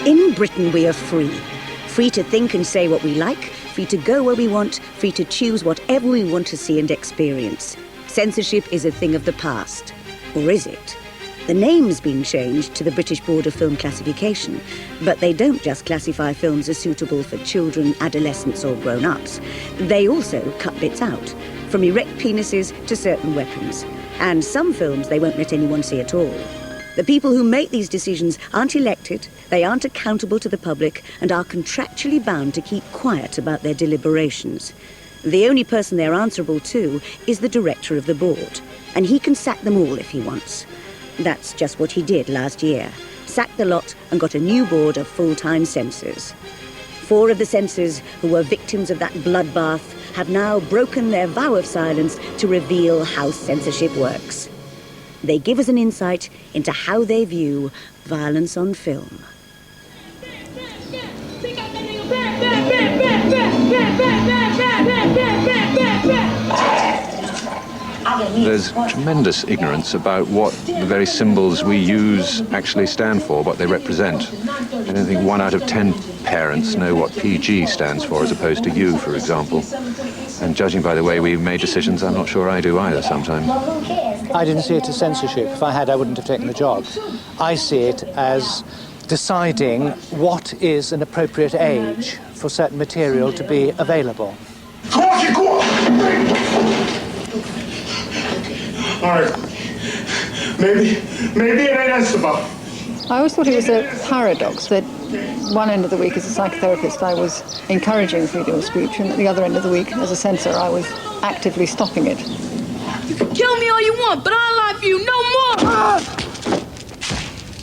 In Britain, we are free. Free to think and say what we like, free to go where we want, free to choose whatever we want to see and experience. Censorship is a thing of the past. Or is it? The name's been changed to the British Board of Film Classification, but they don't just classify films as suitable for children, adolescents or grown-ups. They also cut bits out, from erect penises to certain weapons. And some films they won't let anyone see at all. The people who make these decisions aren't elected, they aren't accountable to the public, and are contractually bound to keep quiet about their deliberations. The only person they're answerable to is the director of the board, and he can sack them all if he wants. That's just what he did last year. Sacked the lot and got a new board of full-time censors. 4 of the censors who were victims of that bloodbath have now broken their vow of silence to reveal how censorship works. They give us an insight into how they view violence on film. There's tremendous ignorance about what the very symbols we use actually stand for, what they represent. I don't think 1 out of 10 parents know what PG stands for as opposed to U, for example. And judging by the way we've made decisions, I'm not sure I do either sometimes. I didn't see it as censorship. If I had, I wouldn't have taken the job. I see it as deciding what is an appropriate age for certain material to be available. All right. Maybe it ain't Esteban. I always thought it was a paradox that one end of the week as a psychotherapist I was encouraging freedom of speech, and at the other end of the week as a censor I was actively stopping it. You can kill me all you want, but I love you no more!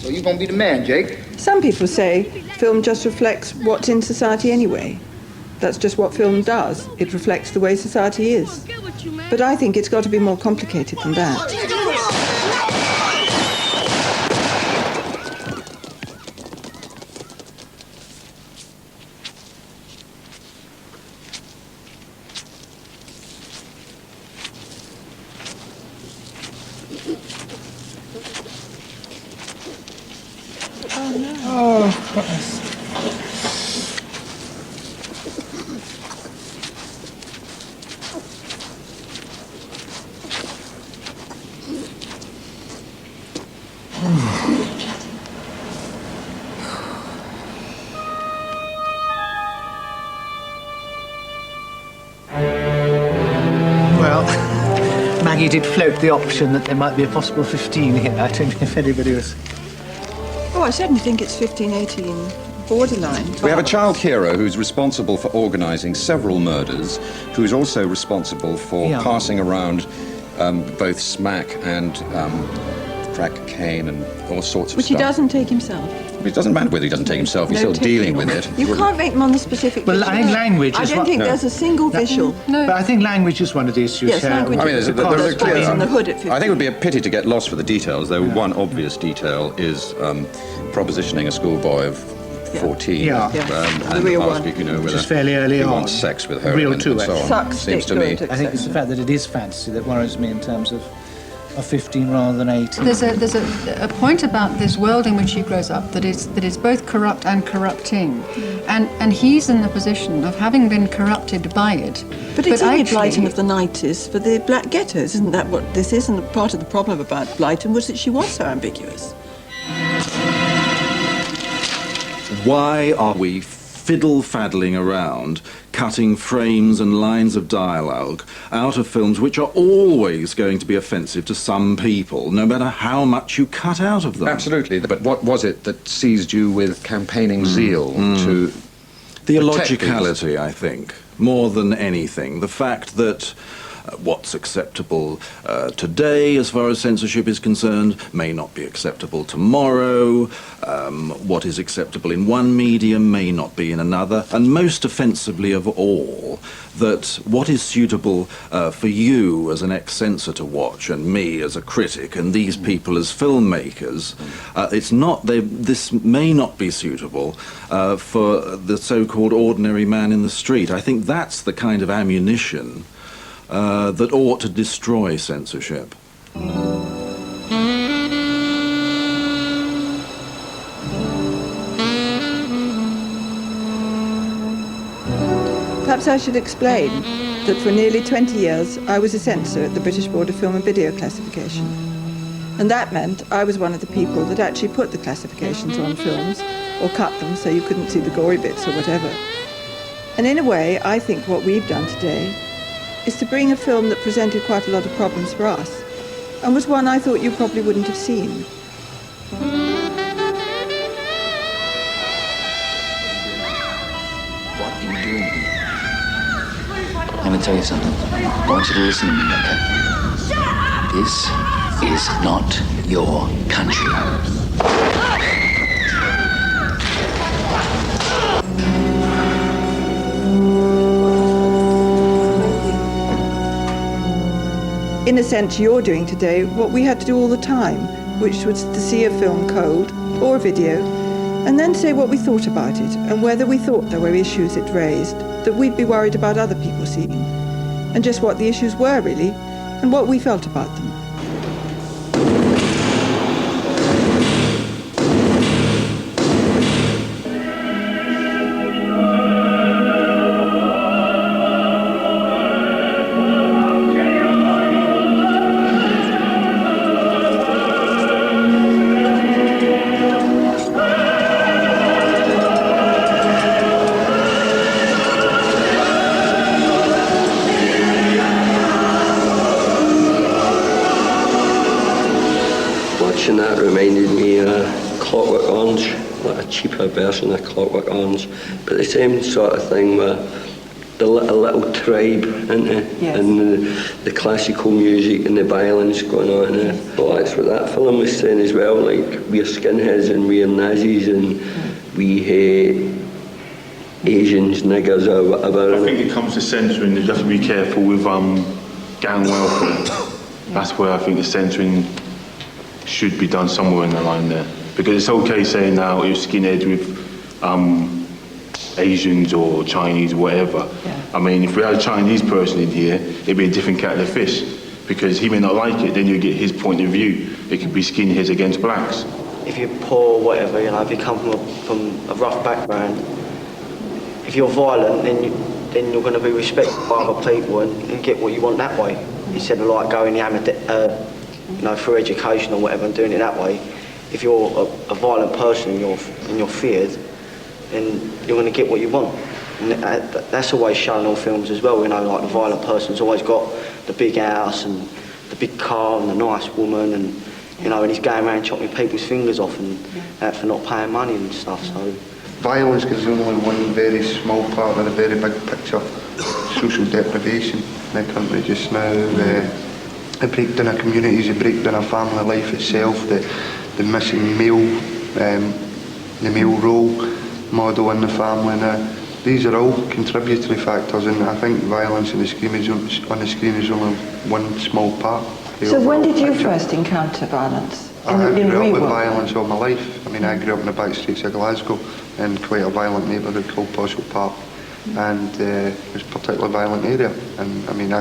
So you gonna be the man, Jake? Some people say film just reflects what's in society anyway. That's just what film does. It reflects the way society is. But I think it's got to be more complicated than that. Oh, no. Oh, goodness. Well, Maggie did float the option that there might be a possible 15 here. I don't know if anybody was... Oh, I certainly think it's 15, 18, borderline. We have a child hero who's responsible for organising several murders, who's also responsible for passing around both smack and crack cocaine and all sorts of Which stuff. he doesn't take himself. It doesn't matter whether he doesn't take himself, he's still dealing with it. You can't make them on the specific Well, visual. I think language is I don't think there's a single visual. No. But I think language is one of the issues Yes, here. language I mean, there's a clear... on the hood at 15. I think it would be a pity to get lost for the details, though one obvious detail is propositioning a schoolboy of 14 the and real ask, one. you know, Which whether is fairly early he on. wants sex with her Real and to so it. on. Suck, Seems stick, to me... don't I think it's the fact that it is fantasy that worries me in terms of 15 rather than 18. There's a point about this world in which he grows up that is both corrupt and corrupting, and he's in the position of having been corrupted by it. But it's only actually, Blyton of the 90s for the black ghettos. Isn't that what this is? And part of the problem about Blyton was that she was so ambiguous. Why are we fiddle-faddling around, cutting frames and lines of dialogue out of films which are always going to be offensive to some people, no matter how much you cut out of them? Absolutely, but what was it that seized you with campaigning zeal to... The illogicality, I think, more than anything. The fact that what's acceptable today as far as censorship is concerned may not be acceptable tomorrow. What is acceptable in one medium may not be in another. And most offensively of all, that what is suitable for you as an ex-censor to watch, and me as a critic, and these people as filmmakers, it's not, this may not be suitable for the so-called ordinary man in the street. I think that's the kind of ammunition that ought to destroy censorship. Perhaps I should explain that for nearly 20 years I was a censor at the British Board of Film and Video Classification. And that meant I was one of the people that actually put the classifications on films, or cut them so you couldn't see the gory bits or whatever. And in a way, I think what we've done today is to bring a film that presented quite a lot of problems for us, and was one I thought you probably wouldn't have seen. What are you doing here? Let me tell you something. I want you to listen to me, okay? This is not your country. In a sense, you're doing today what we had to do all the time, which was to see a film cold, or a video, and then say what we thought about it, and whether we thought there were issues it raised that we'd be worried about other people seeing, and just what the issues were, really, and what we felt about them. Watching that reminded me of Clockwork Orange, like a cheaper version of Clockwork Orange, but the same sort of thing with a little tribe, isn't it? Yes. And the classical music and the violence going on. Well, that's what that film was saying as well, like we're skinheads and we're Nazis and we hate Asians, niggers or whatever. I think it comes to censoring, you have to be careful with gang welfare. That's where I think the censoring should be done somewhere in the line there. Because it's okay saying now you're skinheads with Asians or Chinese or whatever. Yeah. I mean, if we had a Chinese person in here, it'd be a different kettle of fish. Because he may not like it, then you get his point of view. It could be skinheads against blacks. If you're poor or whatever, you know, if you come from a rough background, if you're violent, then you're going to be respected by other people and get what you want that way. Instead of like going you know, through education or whatever and doing it that way. If you're a violent person and you're feared, then you're going to get what you want. And that's always shown in all films as well, you know, like the violent person's always got the big house and the big car and the nice woman and, you know, and he's going around chopping people's fingers off and for not paying money and stuff, so. Violence is only one very small part of the very big picture. Social deprivation in the country just now. The breakdown of communities, the breakdown of family life itself, the missing male, the male role model in the family. Now, these are all contributory factors, and I think violence on the screen is only one small part. So when did you first encounter violence? I grew up with violence all my life. I mean, I grew up in the back streets of Glasgow in quite a violent neighbourhood called Postle Park, and it was a particularly violent area. And I mean,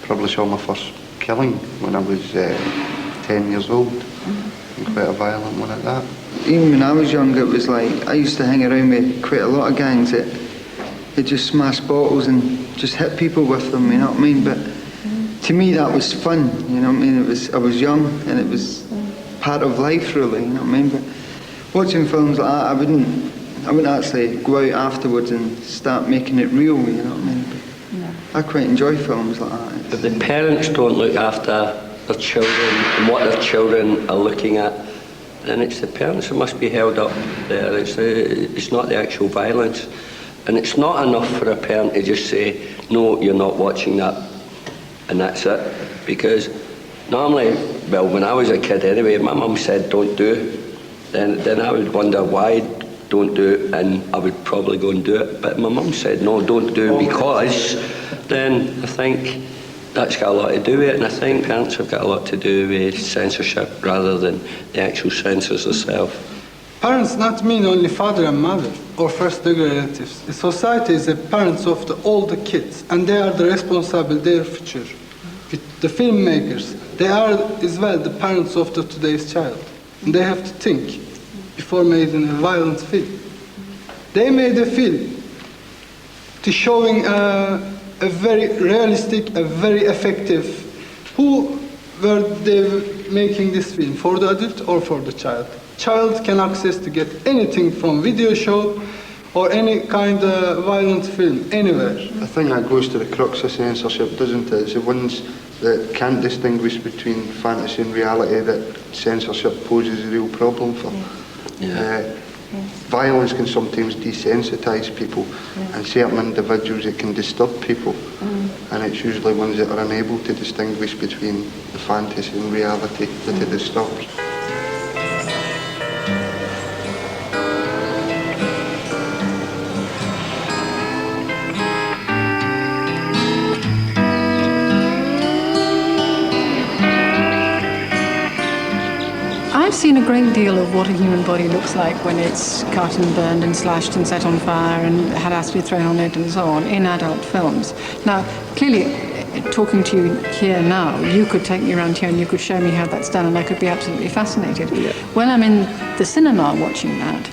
probably saw my first killing when I was 10 years old, and quite a violent one at that. Even when I was young, it was like, I used to hang around with quite a lot of gangs that just smash bottles and just hit people with them, you know what I mean? But to me that was fun, you know what I mean? I was young and it was part of life really, you know what I mean? But watching films like that, I wouldn't actually go out afterwards and start making it real, you know what I mean? But I quite enjoy films like that. If the parents don't look after their children and what their children are looking at, then it's the parents who must be held up there. It's not the actual violence. And it's not enough for a parent to just say, no, you're not watching that, and that's it. Because normally, well, when I was a kid anyway, my mum said don't do it. Then I would wonder why don't do it, and I would probably go and do it. But my mum said, no, don't do it because, then I think that's got a lot to do with it, and I think parents have got a lot to do with censorship rather than the actual censors themselves. Parents not mean only father and mother or first-degree relatives. The society is the parents of all the kids, and they are the responsible their future. The filmmakers, they are as well the parents of today's child, and they have to think before making a violent film. They made a film to showing a very realistic, a very effective. Who were they making this film? For the adult or for the child? Child can access to get anything from video show or any kind of violent film, anywhere. I think that goes to the crux of censorship, doesn't it? It's the ones that can't distinguish between fantasy and reality that censorship poses a real problem for. Violence can sometimes desensitise people, and certain individuals it can disturb people, and it's usually ones that are unable to distinguish between the fantasy and reality that it disturbs. I've seen a great deal of what a human body looks like when it's cut and burned and slashed and set on fire and had acid thrown on it and so on in adult films. Now, clearly, talking to you here now, you could take me around here and you could show me how that's done and I could be absolutely fascinated. Yeah. When I'm in the cinema watching that,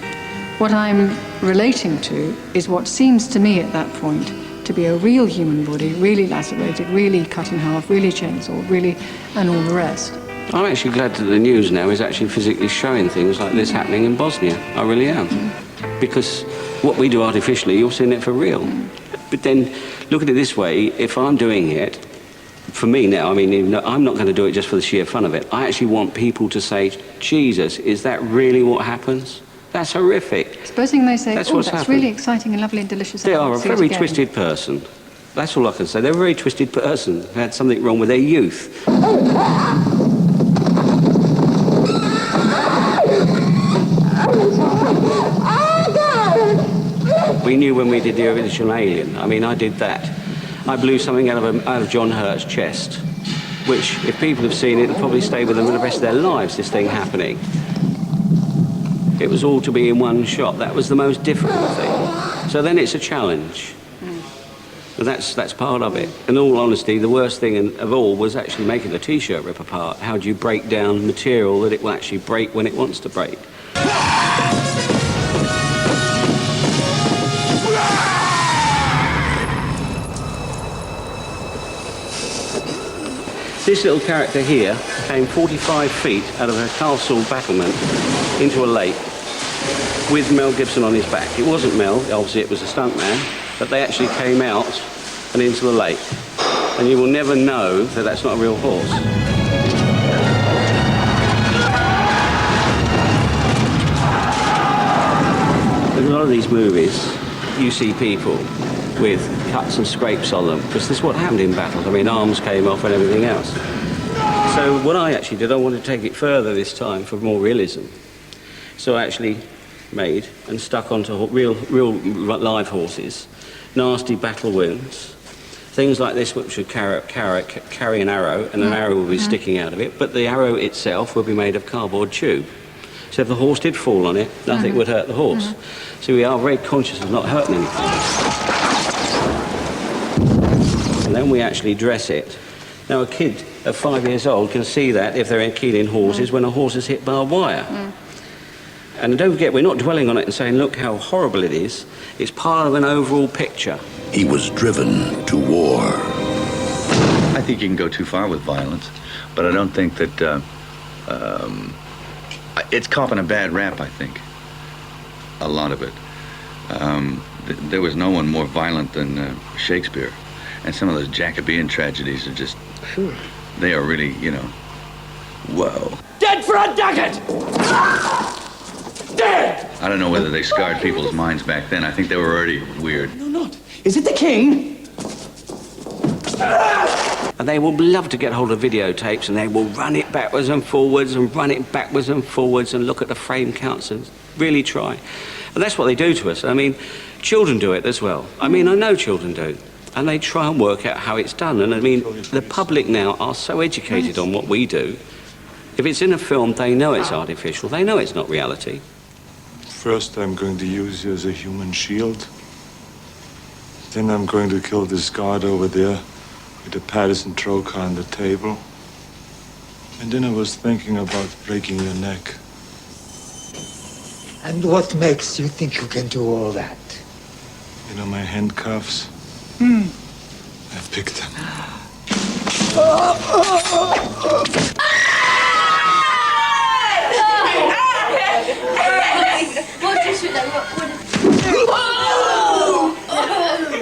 what I'm relating to is what seems to me at that point to be a real human body, really lacerated, really cut in half, really chainsawed, really, and all the rest. I'm actually glad that the news now is actually physically showing things like this happening in Bosnia. I really am. Because what we do artificially, you're seeing it for real. But then, look at it this way, if I'm doing it, for me now, I mean, I'm not going to do it just for the sheer fun of it. I actually want people to say, Jesus, is that really what happens? That's horrific. Supposing they say, that's oh, that's really exciting and lovely and delicious. They are a very twisted person. That's all I can say. They're a very twisted person who had something wrong with their youth. We knew when we did the original Alien. I mean, I did that. I blew something out of John Hurt's chest, which, if people have seen it, it'll probably stay with them for the rest of their lives, this thing happening. It was all to be in one shot. That was the most difficult thing. So then it's a challenge. And that's part of it. In all honesty, the worst thing of all was actually making the T-shirt rip apart. How do you break down material that it will actually break when it wants to break? This little character here came 45 feet out of a castle battlement into a lake with Mel Gibson on his back. It wasn't Mel, obviously it was a stuntman, but they actually came out and into the lake. And you will never know that that's not a real horse. In a lot of these movies, you see people with cuts and scrapes on them, because this is what happened in battles. I mean, arms came off and everything else. So what I actually did, I wanted to take it further this time for more realism. So I actually made and stuck onto real live horses, nasty battle wounds, things like this which would carry an arrow, and an arrow will be sticking out of it, but the arrow itself will be made of cardboard tube. So if the horse did fall on it, nothing would hurt the horse. So we are very conscious of not hurting anything. And then we actually dress it. Now a kid of 5 years old can see that if they're keen in horses when a horse is hit barbed wire. And don't forget, we're not dwelling on it and saying, look how horrible it is. It's part of an overall picture. He was driven to war. I think you can go too far with violence, but I don't think that it's copping a bad rap, I think. A lot of it. There was no one more violent than Shakespeare. And some of those Jacobean tragedies are just, they are really, you know, whoa. Dead for a ducat! Dead! I don't know whether they scarred people's minds back then. I think they were already weird. No, not. Is it the king? And they will love to get hold of videotapes and they will run it backwards and forwards and run it backwards and forwards and look at the frame counts and really try. And that's what they do to us. I mean, children do it as well. I mean, I know children do. And they try and work out how it's done. And I mean, the public now are so educated on what we do. If it's in a film, they know it's artificial. They know it's not reality. First, I'm going to use you as a human shield. Then I'm going to kill this guard over there with the Patterson trocar on the table. And then I was thinking about breaking your neck. And what makes you think you can do all that? You know my handcuffs? I picked them.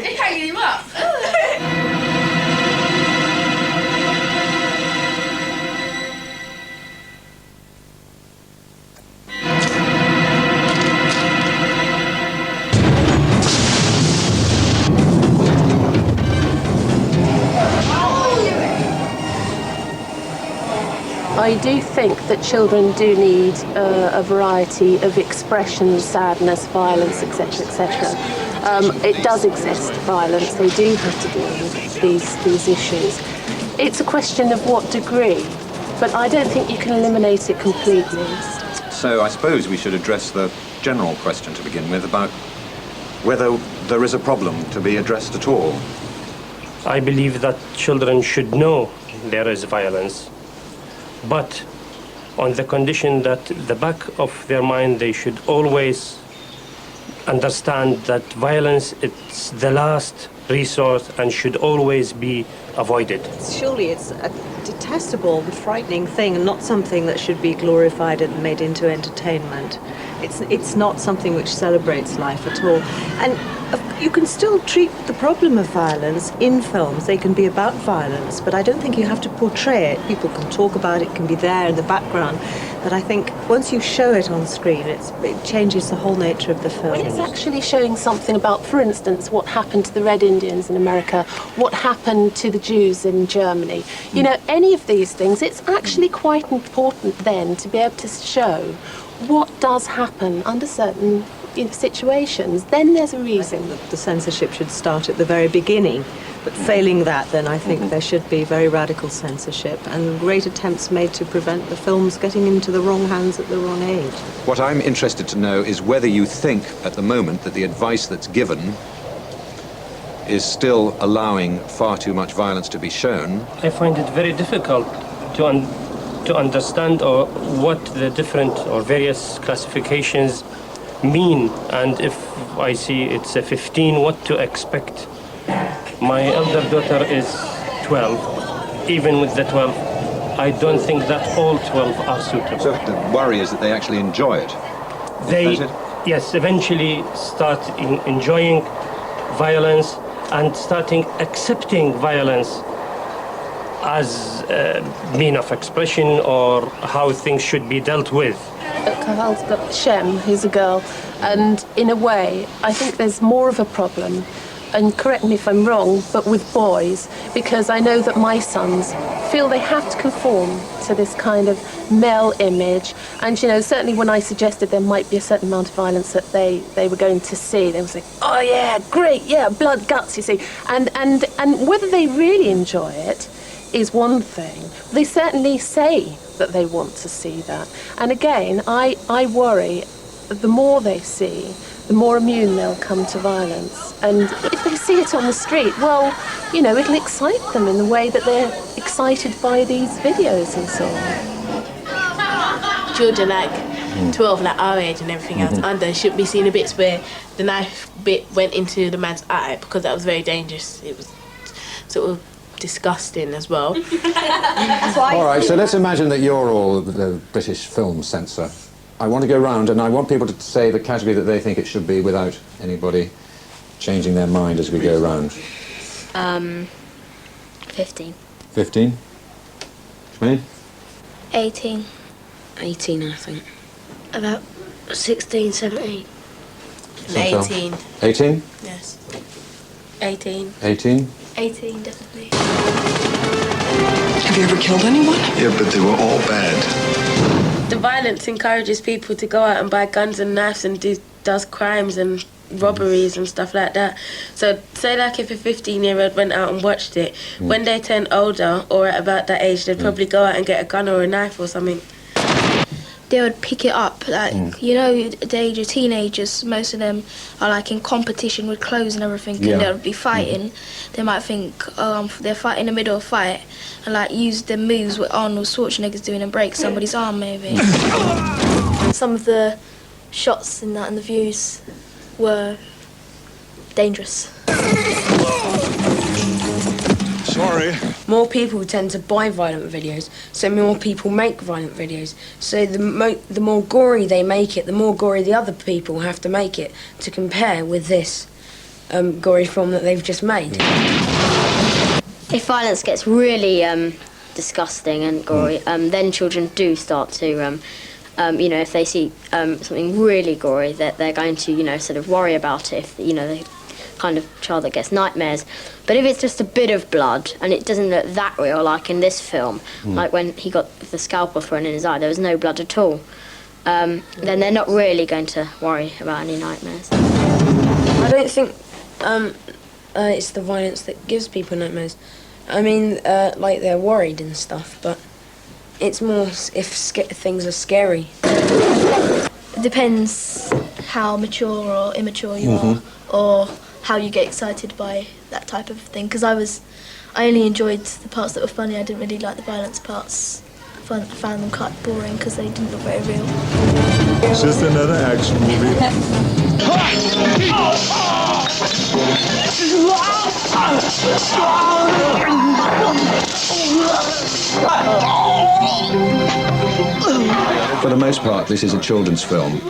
They can't get him up. I do think that children do need a variety of expressions, sadness, violence, etc., etc. It does exist, violence. They do have to deal with these issues. It's a question of what degree, but I don't think you can eliminate it completely. So I suppose we should address the general question to begin with about whether there is a problem to be addressed at all. I believe that children should know there is violence, but on the condition that the back of their mind they should always understand that violence is the last resource and should always be avoided. Surely it's a detestable and frightening thing and not something that should be glorified and made into entertainment. It's not something which celebrates life at all. And you can still treat the problem of violence in films. They can be about violence, but I don't think you have to portray it. People can talk about it, can be there in the background. But I think once you show it on screen, it changes the whole nature of the film. When it's actually showing something about, for instance, what happened to the Red Indians in America, what happened to the Jews in Germany, you know, any of these things, it's actually quite important then to be able to show what does happen under certain situations. Then there's a reason. I think the censorship should start at the very beginning, but failing that, then I think there should be very radical censorship and great attempts made to prevent the films getting into the wrong hands at the wrong age. What I'm interested to know is whether you think at the moment that the advice that's given is still allowing far too much violence to be shown. I find it very difficult to understand or what the different or various classifications mean, and if I see it's a 15, what to expect. My elder daughter is 12. Even with the 12, I don't think that all 12 are suitable. So the worry is that they actually enjoy it. They, yes, eventually start enjoying violence and starting accepting violence as a mean of expression or how things should be dealt with. Cahal's got Shem, who's a girl, and in a way, I think there's more of a problem, and correct me if I'm wrong, but with boys, because I know that my sons feel they have to conform to this kind of male image, and you know, certainly when I suggested there might be a certain amount of violence that they were going to see, they were saying, oh yeah, great, yeah, blood, guts, you see, and whether they really enjoy it is one thing. They certainly say that they want to see that. And again, I worry that the more they see, the more immune they'll come to violence. And if they see it on the street, well, you know, it'll excite them in the way that they're excited by these videos and so on. Children like 12, like our age and everything else, under should be seeing the bits where the knife bit went into the man's eye, because that was very dangerous. It was sort of disgusting as well. All right, so let's imagine that you're all the British film censor. I want to go round and I want people to say the category that they think it should be without anybody changing their mind as we go round. 15. 15? Shmaine? 18. 18, I think. About 16, 17. 18. 18? Yes. 18. 18? 18, definitely. Have you ever killed anyone? Yeah, but they were all bad. The violence encourages people to go out and buy guns and knives and does crimes and robberies and stuff like that. So say like if a 15-year-old went out and watched it, when they turn older or at about that age, they'd probably go out and get a gun or a knife or something. They would pick it up, like, you know, the age of teenagers, most of them are like in competition with clothes and everything, and they'll be fighting. They might think, they're fighting in the middle of a fight, and like use the moves what Arnold Schwarzenegger's doing and break somebody's arm maybe. Some of the shots in that and the views were dangerous. Sorry. More people tend to buy violent videos, so more people make violent videos. So the more gory they make it, the more gory the other people have to make it to compare with this gory film that they've just made. If violence gets really disgusting and gory, then children do start to, you know, if they see something really gory, that they're going to, you know, sort of worry about it. If, you know, the kind of child that gets nightmares. But if it's just a bit of blood and it doesn't look that real, like in this film, like when he got the scalpel thrown in his eye, there was no blood at all. Then they're not really going to worry about any nightmares. I don't think it's the violence that gives people nightmares. I mean, like they're worried and stuff, but it's more if things are scary. It depends how mature or immature you are, or how you get excited by that type of thing. Because I only enjoyed the parts that were funny. I didn't really like the violence parts. I found them quite boring because they didn't look very real. It's just another action movie. For the most part, this is a children's film,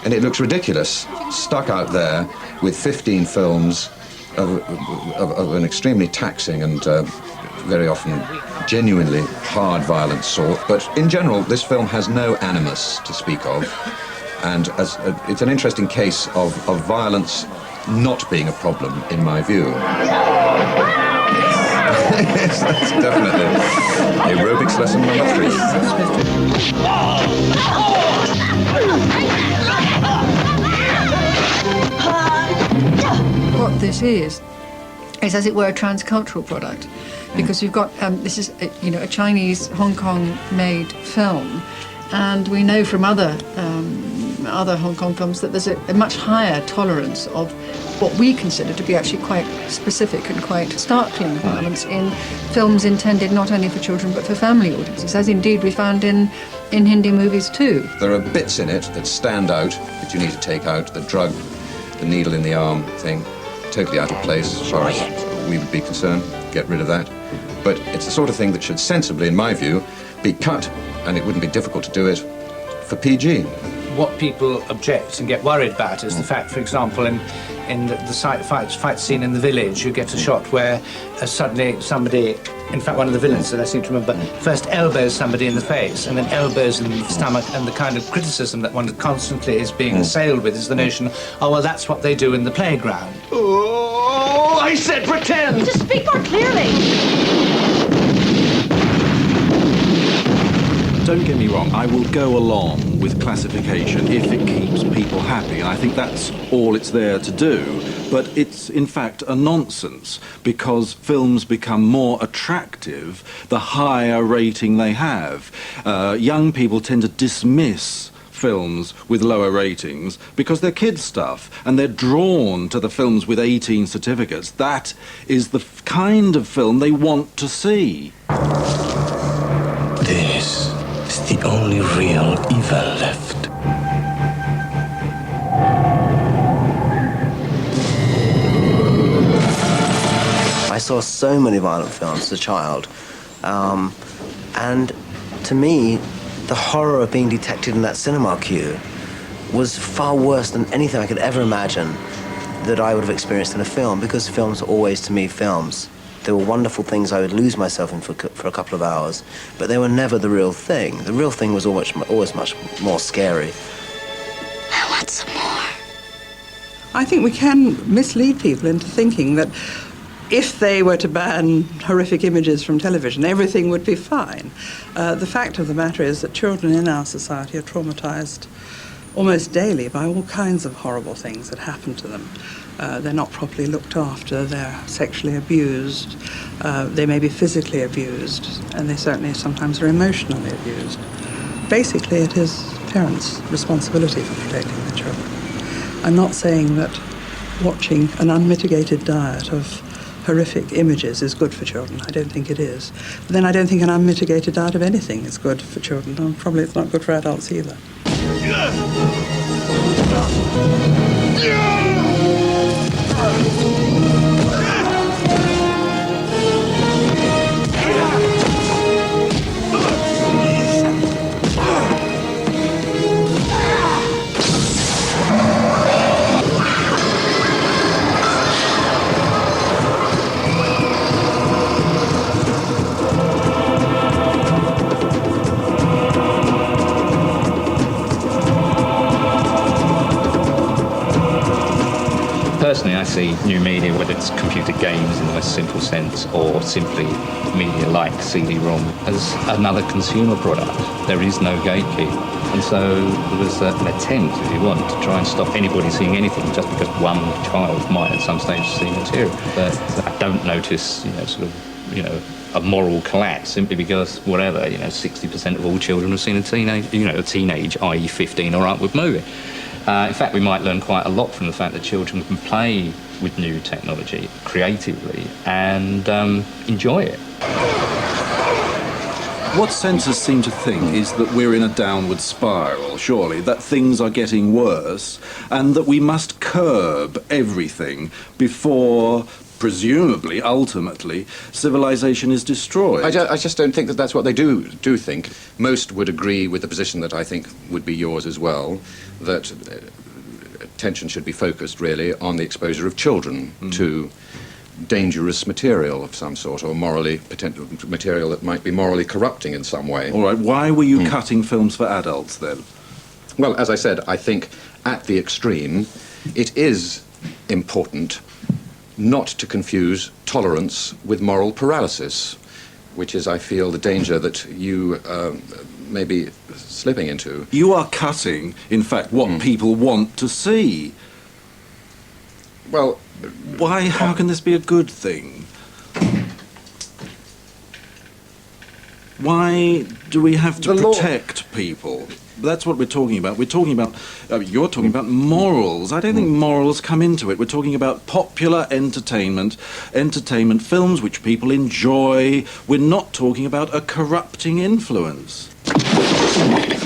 and it looks ridiculous, stuck out there with 15 films of an extremely taxing and very often genuinely hard, violent sort. But in general, this film has no animus to speak of, and it's an interesting case of violence not being a problem, in my view. Yes, that's definitely aerobics lesson number 3. What this is as it were a transcultural product, because you've got this is a Chinese Hong Kong made film, and we know from other Hong Kong films that there's a much higher tolerance of what we consider to be actually quite specific and quite startling violence in films intended not only for children but for family audiences, as indeed we found in Hindi movies too. There are bits in it that stand out that you need to take out. The drug, the needle in the arm thing, totally out of place as far as we would be concerned. Get rid of that. But it's the sort of thing that should sensibly, in my view, be cut, and it wouldn't be difficult to do it for PG. What people object and get worried about is the fact, for example, in the fight scene in the village, you get a shot where suddenly somebody, in fact one of the villains that I seem to remember, first elbows somebody in the face and then elbows in the stomach, and the kind of criticism that one constantly is being assailed with is the notion, oh, well, that's what they do in the playground. Oh, I said pretend! Just speak more clearly. Don't get me wrong, I will go along with classification if it keeps people happy, and I think that's all it's there to do. But it's, in fact, a nonsense, because films become more attractive the higher rating they have. Young people tend to dismiss films with lower ratings because they're kids' stuff, and they're drawn to the films with 18 certificates. That is the kind of film they want to see. This is the only real evil left. I saw so many violent films as a child, and to me, the horror of being detected in that cinema queue was far worse than anything I could ever imagine that I would have experienced in a film, because films are always, to me, films. There were wonderful things I would lose myself in for a couple of hours, but they were never the real thing. The real thing was always much more scary. I want some more. I think we can mislead people into thinking that if they were to ban horrific images from television, everything would be fine. The fact of the matter is that children in our society are traumatized almost daily by all kinds of horrible things that happen to them. They're not properly looked after, they're sexually abused, they may be physically abused, and they certainly sometimes are emotionally abused. Basically, it is parents' responsibility for protecting their children. I'm not saying that watching an unmitigated diet of horrific images is good for children. I don't think it is. But then I don't think an unmitigated diet of anything is good for children, and probably it's not good for adults either. Personally, I see new media, whether it's computer games in the most simple sense or simply media like CD-ROM, as another consumer product. There is no gatekeeper. And so there was an attempt, if you want, to try and stop anybody seeing anything just because one child might at some stage see material. But I don't notice, a moral collapse simply because, 60% of all children have seen a teenage, i.e. 15 or upward movie. In fact, we might learn quite a lot from the fact that children can play with new technology creatively and enjoy it. What censors seem to think is that we're in a downward spiral, surely, that things are getting worse, and that we must curb everything before, presumably, ultimately, civilization is destroyed. I just don't think that that's what they do think. Most would agree with the position that I think would be yours as well, that attention should be focused, really, on the exposure of children to dangerous material of some sort, or material that might be morally corrupting in some way. All right, why were you cutting films for adults, then? Well, as I said, I think at the extreme, it is important not to confuse tolerance with moral paralysis, which is, I feel, the danger that you may be slipping into. You are cutting, in fact, what people want to see. Well, why? How can this be a good thing? Why do we have to protect people? That's what we're talking about. We're talking about, you're talking about morals. I don't think morals come into it. We're talking about popular entertainment films which people enjoy. We're not talking about a corrupting influence. You let him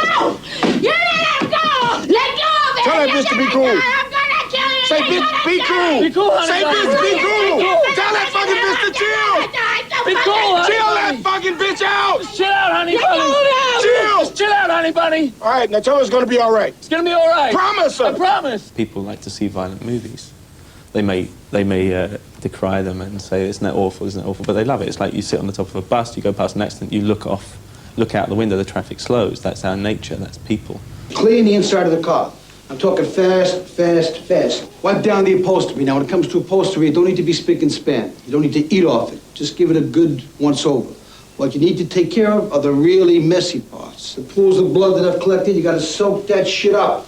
go! You let him go! Let go of it! Tell that bitch to be cool. I'm gonna kill you! Say, bitch, be cool! Be cool, honey. Say, bitch, be cool! Tell that fucking bitch to chill! Be cool, honey. Chill that fucking bitch out! Just chill out, honey bunny! Chill! Just chill out, honey bunny! All right, now tell her it's gonna be all right. It's gonna be all right. Promise her! I promise! People like to see violent movies. They may decry them and say, isn't that awful, but they love it. It's like you sit on the top of a bus, you go past an accident, you look out the window, the traffic slows. That's our nature, that's people. Clean the inside of the car. I'm talking fast, fast, fast. Wipe down the upholstery. Now, when it comes to upholstery, you don't need to be spick and span. You don't need to eat off it. Just give it a good once-over. What you need to take care of are the really messy parts. The pools of blood that I've collected, you gotta soak that shit up.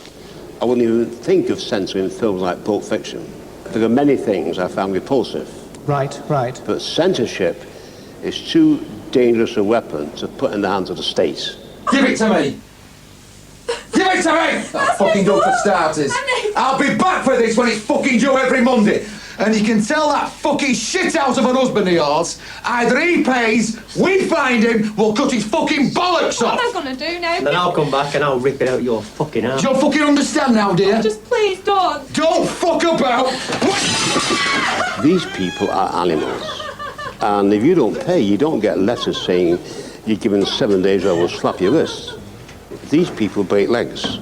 I wouldn't even think of censoring films like Pulp Fiction. There are many things I found repulsive. Right. But censorship is too dangerous a weapon to put in the hands of the state. Give it to me! Give it to me! That fucking dog for starters. I'll be back for this when it's fucking due every Monday. And you can tell that fucking shit out of an husband of yours. Either he pays, we find him, we'll cut his fucking bollocks off. What am I gonna do now? Then I'll come back and I'll rip it out your fucking ass. Do you fucking understand now, dear? Oh, just please don't. Don't fuck about. These people are animals. And if you don't pay, you don't get letters saying you're given 7 days or I will slap your wrists. These people break legs.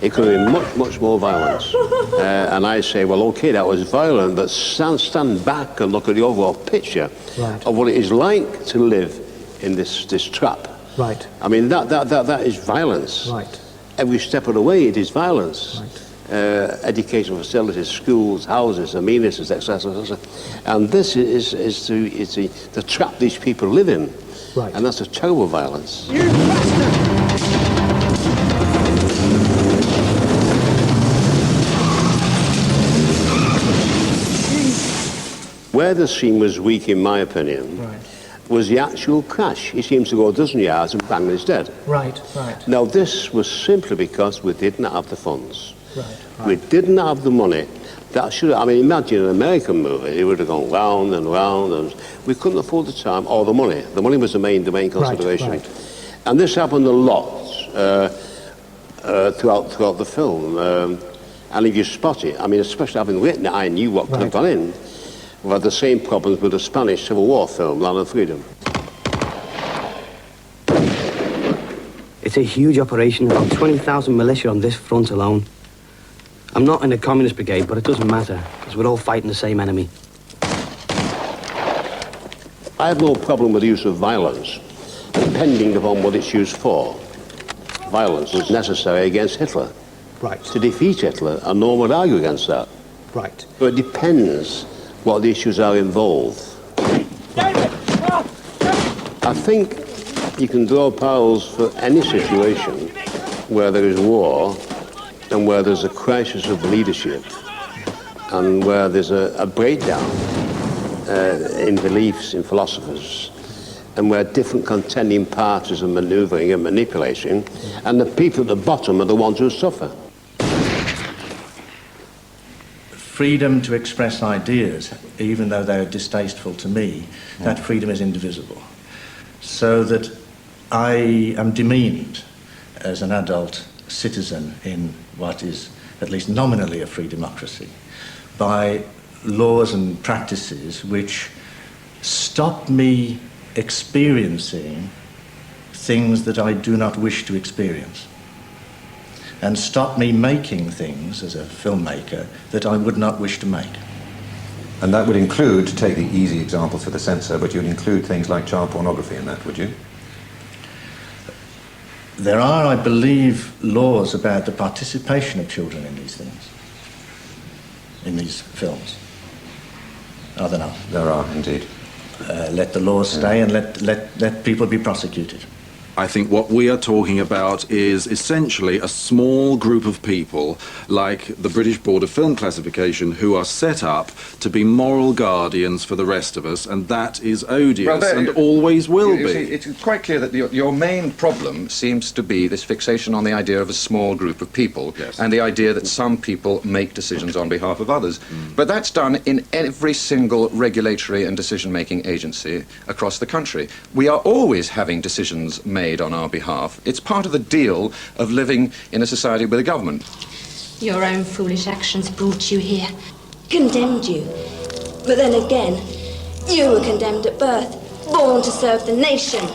It could have been much, much more violence. And I say, well, okay, that was violent, but stand back and look at the overall picture of what it is like to live in this trap. Right. I mean, that is violence. Right. Every step of the way, it is violence. Right. Educational facilities, schools, houses, amenities, etc. And this is the trap these people live in. Right. And that's a terrible violence. You bastard! Where the scene was weak, in my opinion, was the actual crash. He seems to go a dozen yards and bang, he's dead. Right. Now, this was simply because we didn't have the funds. Right. We didn't have the money. That should, I mean, imagine an American movie. It would have gone round and round, and we couldn't afford the time or the money. The money was the main consideration. Right. And this happened a lot throughout the film. And if you spot it, I mean, especially having written it, I knew what could have gone in. We've had the same problems with the Spanish Civil War film, Land of Freedom. It's a huge operation, about 20,000 militia on this front alone. I'm not in the communist brigade, but it doesn't matter, because we're all fighting the same enemy. I have no problem with the use of violence, depending upon what it's used for. Violence was necessary against Hitler. Right. To defeat Hitler, and no one would argue against that. Right. So it depends what the issues are involved. I think you can draw parallels for any situation where there is war and where there's a crisis of leadership and where there's a breakdown in beliefs, in philosophers, and where different contending parties are manoeuvring and manipulating, and the people at the bottom are the ones who suffer. Freedom to express ideas, even though they're distasteful to me, that freedom is indivisible. So that I am demeaned as an adult citizen in what is at least nominally a free democracy by laws and practices which stop me experiencing things that I do not wish to experience, and stop me making things as a filmmaker that I would not wish to make. And that would include, to take the easy example for the censor, but you'd include things like child pornography in that, would you? There are, I believe, laws about the participation of children in these things, in these films. Are there not? There are, indeed. Let the laws stay and let people be prosecuted. I think what we are talking about is essentially a small group of people, like the British Board of Film Classification, who are set up to be moral guardians for the rest of us, and that is odious and always will be. See, it's quite clear that your main problem seems to be this fixation on the idea of a small group of people, and the idea that some people make decisions on behalf of others. But that's done in every single regulatory and decision-making agency across the country. We are always having decisions made on our behalf. It's part of the deal of living in a society with a government. Your own foolish actions brought you here, condemned you. But then again, you were condemned at birth, born to serve the nation.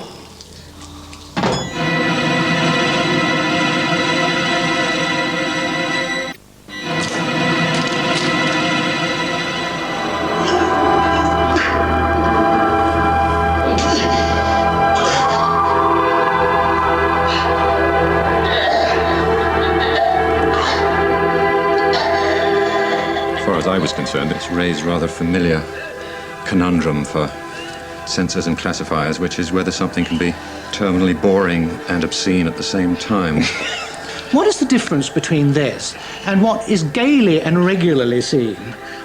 I was concerned, it's raised rather familiar conundrum for censors and classifiers, which is whether something can be terminally boring and obscene at the same time. What is the difference between this and what is gaily and regularly seen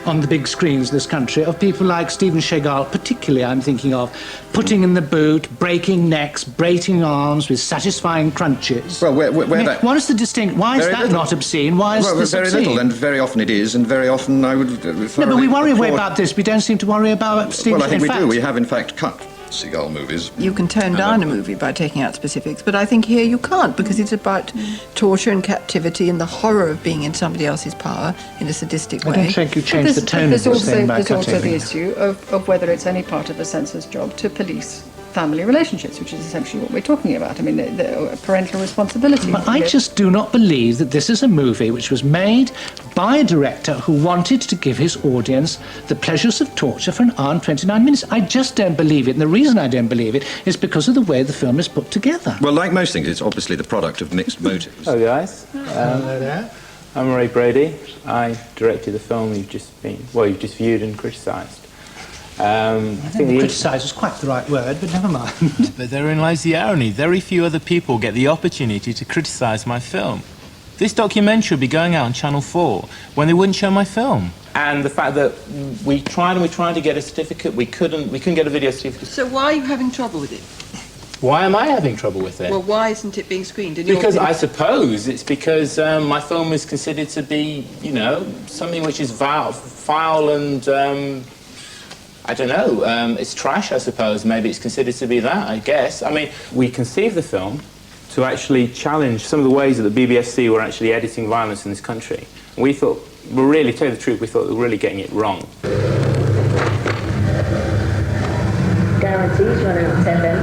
on the big screens in this country of people like Stephen Chagall, particularly I'm thinking of, putting in the boot, breaking necks, breaking arms with satisfying crunches? Well, what is the distinct? Why is that not obscene? Why is this very obscene? little, and very often it is, and very often I would. No, but we worry away about this. We don't seem to worry about Stephen. Well, I think we do. We have, in fact, cut Seagull movies. You can turn down a movie by taking out specifics, but I think here you can't, because it's about torture and captivity and the horror of being in somebody else's power in a sadistic way. I don't think you changed the tone of this thing by There's also cutting. the issue of whether it's any part of the censor's job to police family relationships, which is essentially what we're talking about. I mean, the parental responsibility. But I just do not believe that this is a movie which was made by a director who wanted to give his audience the pleasures of torture for an hour and 29 minutes. I just don't believe it. And the reason I don't believe it is because of the way the film is put together. Well, like most things, it's obviously the product of mixed motives. Hello, guys. Hello there. I'm Ray Brady. I directed the film you've just viewed and criticised. I think criticise is quite the right word, but never mind. But therein lies the irony. Very few other people get the opportunity to criticise my film. This documentary would be going out on Channel 4 when they wouldn't show my film. And the fact that we tried to get a certificate, we couldn't get a video certificate. So why are you having trouble with it? Why am I having trouble with it? Well, why isn't it being screened? Because I suppose it's because my film is considered to be, something which is foul and, I don't know, it's trash, I suppose. Maybe it's considered to be that, I guess. I mean, we conceived the film to actually challenge some of the ways that the BBFC were actually editing violence in this country. We thought, well, really, to tell you the truth, we thought they were really getting it wrong. Guarantees running at 10 then.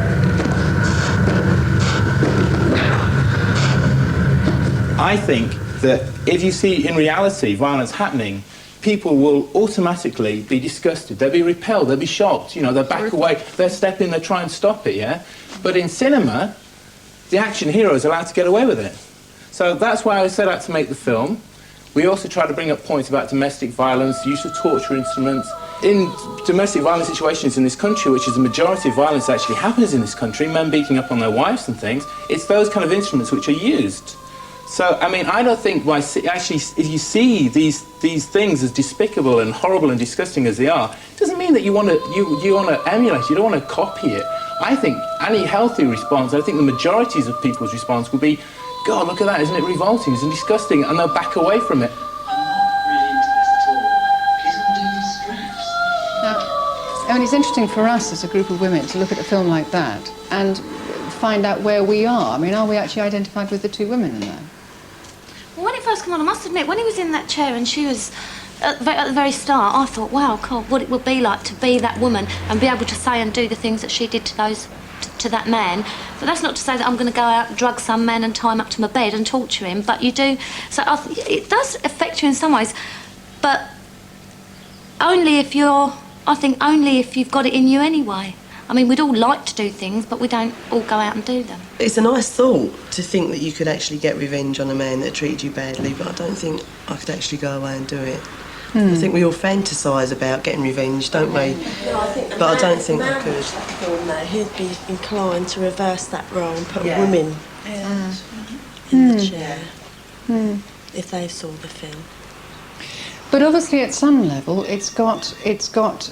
I think that if you see in reality violence happening, people will automatically be disgusted, they'll be repelled, they'll be shocked, you know, they'll back away, they'll step in, they'll try and stop it, yeah? But in cinema, the action hero is allowed to get away with it. So that's why I set out to make the film. We also try to bring up points about domestic violence, use of torture instruments. In domestic violence situations in this country, which is the majority of violence that actually happens in this country, men beating up on their wives and things, it's those kind of instruments which are used. So, I mean, I don't think actually, if you see these things as despicable and horrible and disgusting as they are, it doesn't mean that you want to emulate it, you don't want to copy it. I think any healthy response, I think the majorities of people's response will be, God, look at that, isn't it revolting, isn't it disgusting, and they'll back away from it. I mean, it's interesting for us as a group of women to look at a film like that and find out where we are. I mean, are we actually identified with the two women in there? Well, when it first came on, I must admit, when he was in that chair and she was at the very start, I thought, wow, God, what it would be like to be that woman and be able to say and do the things that she did to that man. But that's not to say that I'm going to go out and drug some man and tie him up to my bed and torture him, but you do. So it does affect you in some ways, but only if you've got it in you anyway. I mean, we'd all like to do things, but we don't all go out and do them. It's a nice thought to think that you could actually get revenge on a man that treated you badly, but I don't think I could actually go away and do it. I think we all fantasise about getting revenge, don't we? Yeah, but I don't think I could. He'd be inclined to reverse that role and put women in the chair if they saw the film. But obviously, at some level, it's got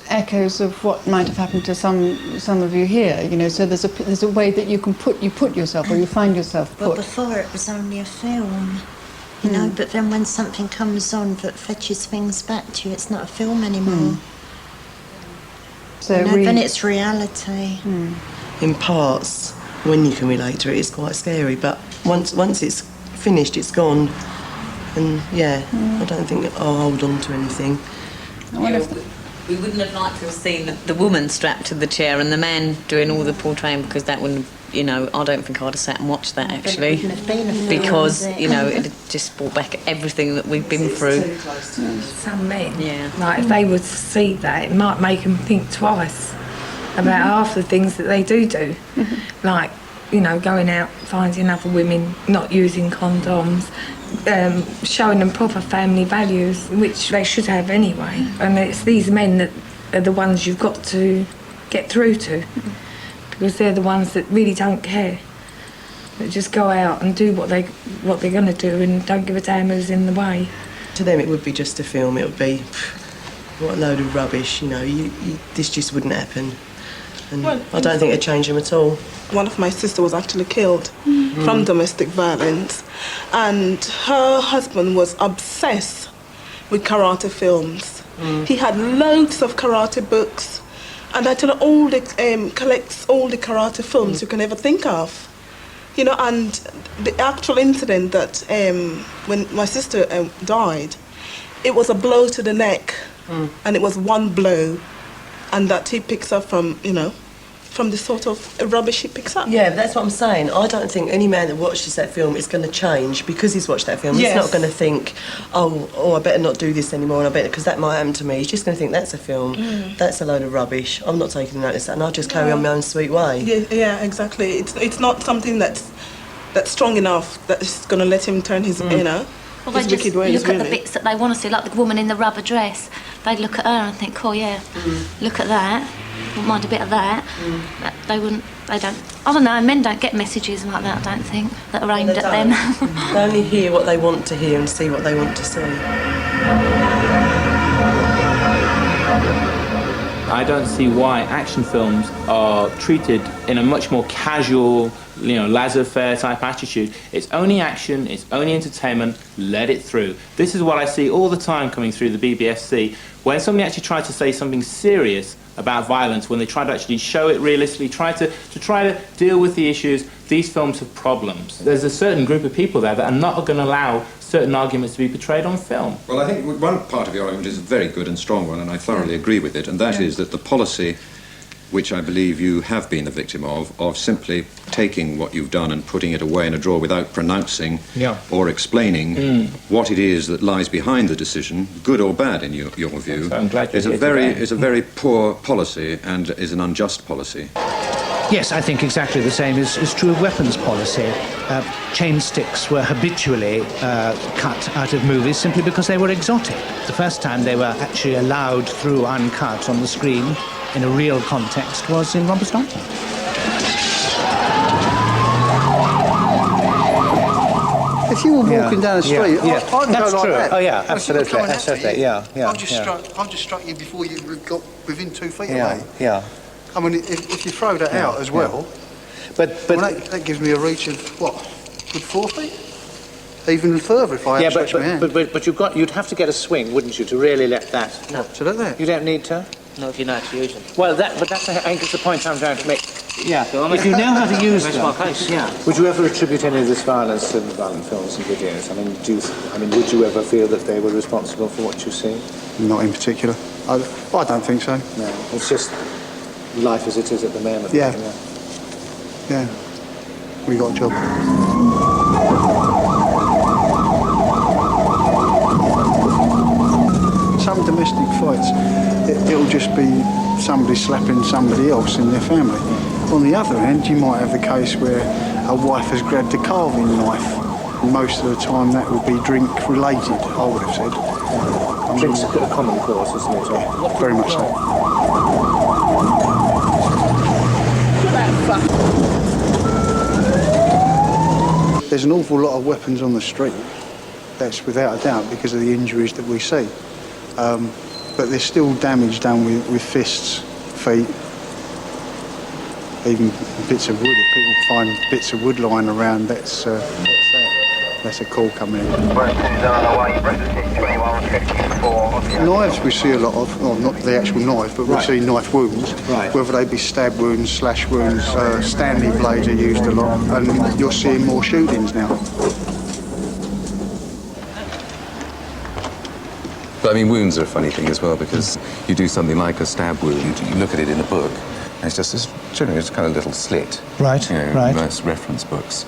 echoes of what might have happened to some of you here. You know, so there's a way that you can put yourself, or you find yourself put. Well, before it was only a film, you know. But then when something comes on that fetches things back to you, it's not a film anymore. So then it's reality. In parts, when you can relate to it, it's quite scary. But once it's finished, it's gone. And I don't think I'll hold on to anything. We wouldn't have liked to have seen the woman strapped to the chair and the man doing all the portraying, because that wouldn't, you know, I don't think I'd have sat and watched that actually, because you know it just brought back everything that we've been through. Some men, like if they were to see that, it might make them think twice about half the things that they do. Like, you know, going out, finding other women, not using condoms, showing them proper family values, which they should have anyway. And it's these men that are the ones you've got to get through to, because they're the ones that really don't care. That just go out and do what they're going to do and don't give a damn who's in the way. To them, it would be just a film. It would be, what a load of rubbish. You know, this just wouldn't happen. And I don't think it'd change them at all. One of my sisters was actually killed from domestic violence, and her husband was obsessed with karate films. He had loads of karate books, and actually collects all the karate films you can ever think of. You know, and the actual incident that when my sister died, it was a blow to the neck, and it was one blow. And that he picks up from, you know, from the sort of rubbish he picks up. Yeah, but that's what I'm saying. I don't think any man that watches that film is going to change because he's watched that film. He's not going to think, oh, I better not do this anymore, and I better, because that might happen to me. He's just going to think, that's a film, that's a load of rubbish, I'm not taking notice of that, and I'll just carry on my own sweet way. Yeah, exactly. It's not something that's strong enough that's going to let him turn his, you know, well, they just look at the bits that they want to see, like the woman in the rubber dress. They look at her and think, oh yeah, look at that. Wouldn't mind a bit of that. But they wouldn't. They don't. I don't know. Men don't get messages like that. I don't think that are aimed at them. They only hear what they want to hear and see what they want to see. I don't see why action films are treated in a much more casual, you know, laissez-faire type attitude. It's only action, it's only entertainment, let it through. This is what I see all the time coming through the BBFC. When somebody actually tries to say something serious about violence, when they try to actually show it realistically, try to deal with the issues, these films have problems. There's a certain group of people there that are not going to allow certain certain arguments to be portrayed on film. Well, I think one part of your argument is a very good and strong one, and I thoroughly agree with it, and that is that the policy, which I believe you have been a victim of simply taking what you've done and putting it away in a drawer without pronouncing or explaining what it is that lies behind the decision, good or bad in your view, I'm glad you're is a very poor policy and is an unjust policy. Yes, I think exactly the same is true of weapons policy. Chain sticks were habitually cut out of movies simply because they were exotic. The first time they were actually allowed through uncut on the screen in a real context was in Robert Staunton. If you were walking down the street, I'd go That's like true. that. Oh yeah, absolutely, absolutely. Yeah. I've just struck you before you got within 2 feet away. Yeah. I mean, if you throw that out as well, but that gives me a reach of what, good 4 feet, even further if I had stretched my hand. But you'd have to get a swing, wouldn't you, to really let that? No, to let that. You don't need to. No, if you know how to use them. Well, that's I think it's the point I'm trying to make. Yeah. If you know how to use them. That's my case. Yeah. Would you ever attribute any of this violence to violent films and videos? I mean, would you ever feel that they were responsible for what you see? Not in particular. I don't think so. No. It's just life as it is at the moment. Yeah. We got a job. Some domestic fights, it'll just be somebody slapping somebody else in their family. On the other hand, you might have a case where a wife has grabbed a carving knife. Most of the time that would be drink related, I would have said. Drink's a common cause, isn't it? Yeah, very much so. There's an awful lot of weapons on the street, that's without a doubt, because of the injuries that we see. But there's still damage done with fists, feet, even bits of wood. If people find bits of wood lying around, that's a call coming in. Knives we see a lot of, well, not the actual knife, but we see knife wounds, whether they be stab wounds, slash wounds, Stanley blades are used a lot, and you're seeing more shootings now. But I mean, wounds are a funny thing as well, because you do something like a stab wound, you look at it in a book, and it's just this, generally it's kind of little slit. Right, you know, right. Most reference books.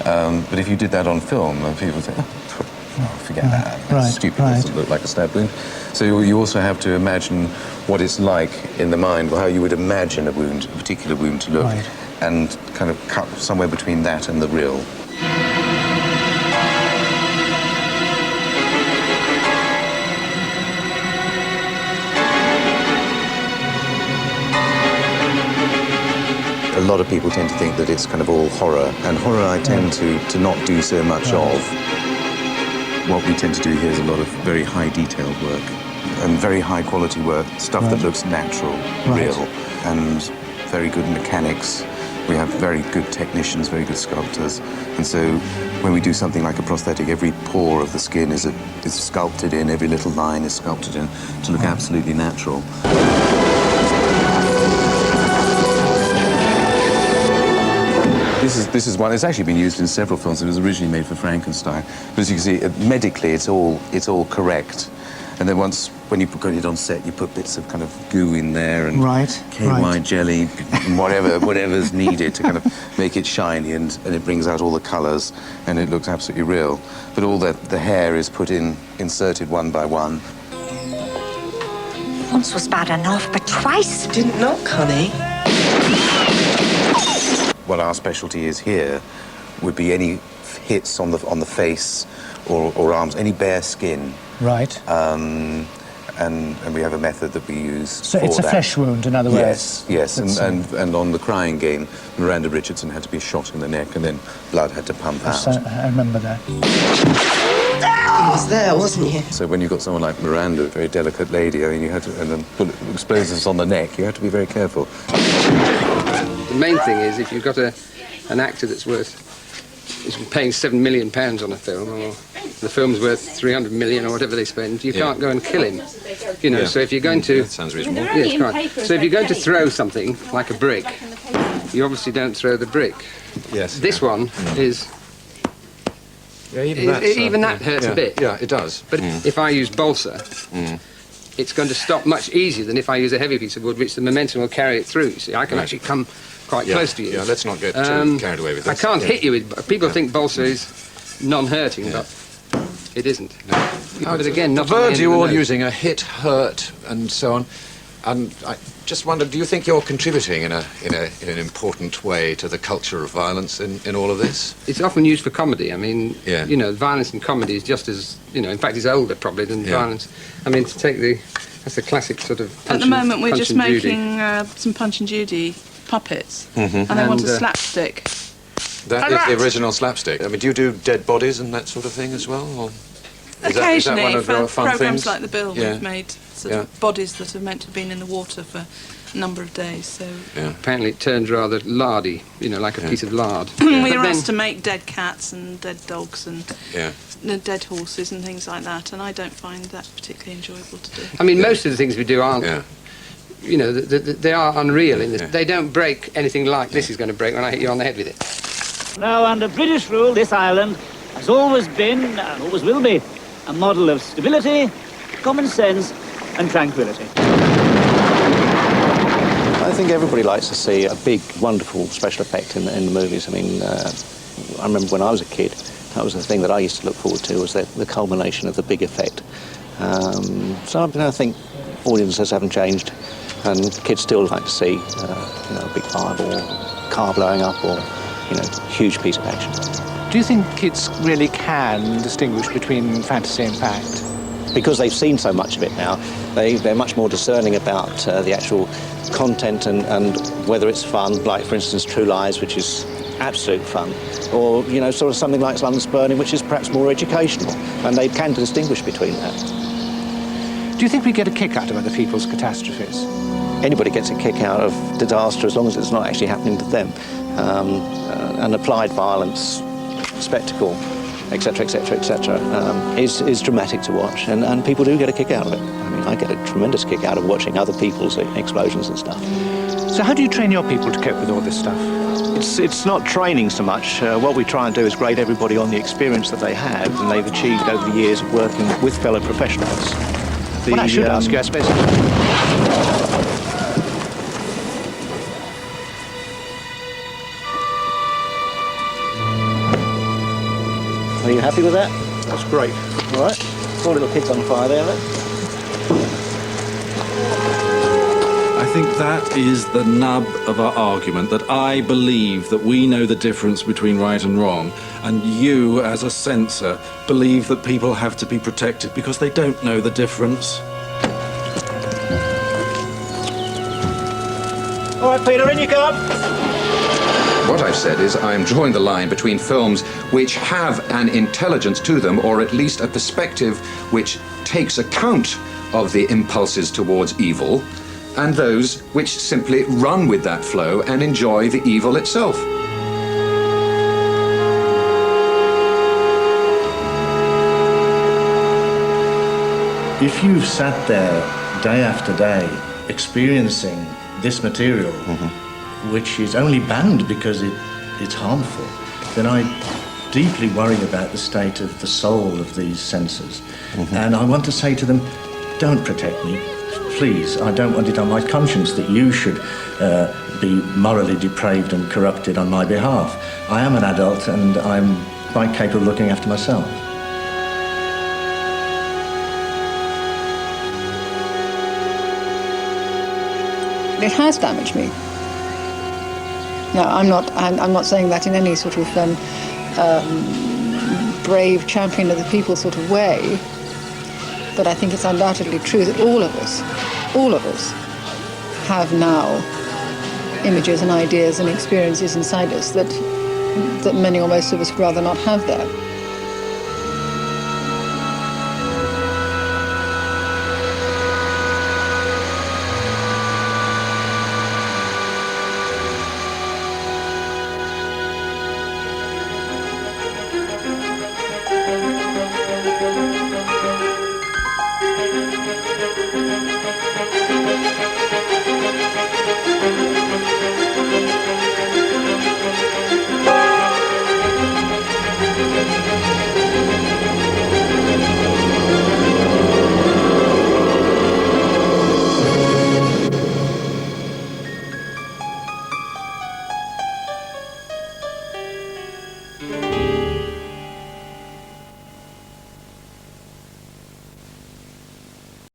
But if you did that on film, people would say, oh, forget that. That's stupid. It doesn't look like a stab wound. So you also have to imagine what it's like in the mind, or how you would imagine a wound, a particular wound to look, and kind of cut somewhere between that and the real. A lot of people tend to think that it's kind of all horror, and horror I tend to not do so much of. What we tend to do here is a lot of very high detailed work, and very high quality work, stuff that looks natural, real, and very good mechanics. We have very good technicians, very good sculptors, and so when we do something like a prosthetic, every pore of the skin is sculpted in, every little line is sculpted in to look absolutely natural. This is one. It's actually been used in several films. It was originally made for Frankenstein. But as you can see, medically, it's all correct. And then once, when you put it on set, you put bits of kind of goo in there and KY jelly, and whatever's needed to kind of make it shiny, and it brings out all the colours, and it looks absolutely real. But all the hair is inserted one by one. Once was bad enough, but twice. Didn't knock, honey. What our specialty is here would be any hits on the face or arms, any bare skin. Right. And we have a method that we use. So for it's a that. flesh wound, in other words. Yes. And on the Crying Game, Miranda Richardson had to be shot in the neck, and then blood had to pump out. So, I remember that. He was there, wasn't he? So when you've got someone like Miranda, a very delicate lady, I mean, you had to, and then put explosives on the neck, you have to be very careful. The main thing is, if you've got an actor that's paying £7 million on a film, or the film's worth 300 million or whatever they spend, you can't go and kill him. You know, so if you're going to... That sounds reasonable. Yes, right. So if you're going to throw something like a brick, you obviously don't throw the brick. Yes. This one is Yeah, even that hurts a bit. Yeah, it does. But if I use balsa, it's going to stop much easier than if I use a heavy piece of wood, which the momentum will carry it through. You see, I can actually come quite close to you. Yeah, let's not get too carried away with this. I can't hit you with... People think balsa is non-hurting, but it isn't. No. But again, the not on verbs end you're of the all nose. using are hit, hurt, and so on. And I just wonder, do you think you're contributing in an important way to the culture of violence in all of this? It's often used for comedy. I mean, you know, violence in comedy is just as, you know, in fact, it's older probably than violence. I mean, to take that's the classic sort of At the moment, we're just making some Punch and Judy puppets, and they want a slapstick. That is the original slapstick. I mean, do you do dead bodies and that sort of thing as well? Or Occasionally, is that one of your for fun programmes things? like The Bill, we've made sort of bodies that are meant to have been in the water for a number of days. So apparently it turns rather lardy, you know, like a piece of lard. we were asked to make dead cats and dead dogs and dead horses and things like that, and I don't find that particularly enjoyable to do. I mean, most of the things we do aren't. You know, they are unreal. In this. They don't break anything like this is going to break when I hit you on the head with it. Now, under British rule, this island has always been, and always will be, a model of stability, common sense, and tranquility. I think everybody likes to see a big, wonderful special effect in the movies. I mean, I remember when I was a kid, that was the thing that I used to look forward to, was the culmination of the big effect. So I think audiences haven't changed, and kids still like to see, you know, a big fireball, car blowing up, or, you know, huge piece of action. Do you think kids really can distinguish between fantasy and fact? Because they've seen so much of it now, they're much more discerning about the actual content and whether it's fun, like, for instance, True Lies, which is absolute fun, or, you know, sort of something like London's Burning, which is perhaps more educational, and they can distinguish between that. Do you think we get a kick out of other people's catastrophes? Anybody gets a kick out of disaster as long as it's not actually happening to them. And applied violence, spectacle, etc., etc., etc., is dramatic to watch, and people do get a kick out of it. I mean, I get a tremendous kick out of watching other people's explosions and stuff. So how do you train your people to cope with all this stuff? It's not training so much. What we try and do is grade everybody on the experience that they have and they've achieved over the years of working with fellow professionals. Well, I should ask you, I suppose. Are you happy with that? That's great. All right. 4 little kids on fire there, then. I think that is the nub of our argument, that I believe that we know the difference between right and wrong, and you, as a censor, believe that people have to be protected because they don't know the difference. All right, Peter, in you come. What I've said is I'm drawing the line between films which have an intelligence to them, or at least a perspective which takes account of the impulses towards evil, and those which simply run with that flow and enjoy the evil itself. If you've sat there day after day experiencing this material, which is only banned because it's harmful, then I deeply worry about the state of the soul of these censors. And I want to say to them, don't protect me. Please, I don't want it on my conscience that you should be morally depraved and corrupted on my behalf. I am an adult and I'm quite capable of looking after myself. It has damaged me. No, I'm not saying that in any sort of brave champion of the people sort of way, but I think it's undoubtedly true that all of us have now images and ideas and experiences inside us that many or most of us would rather not have there.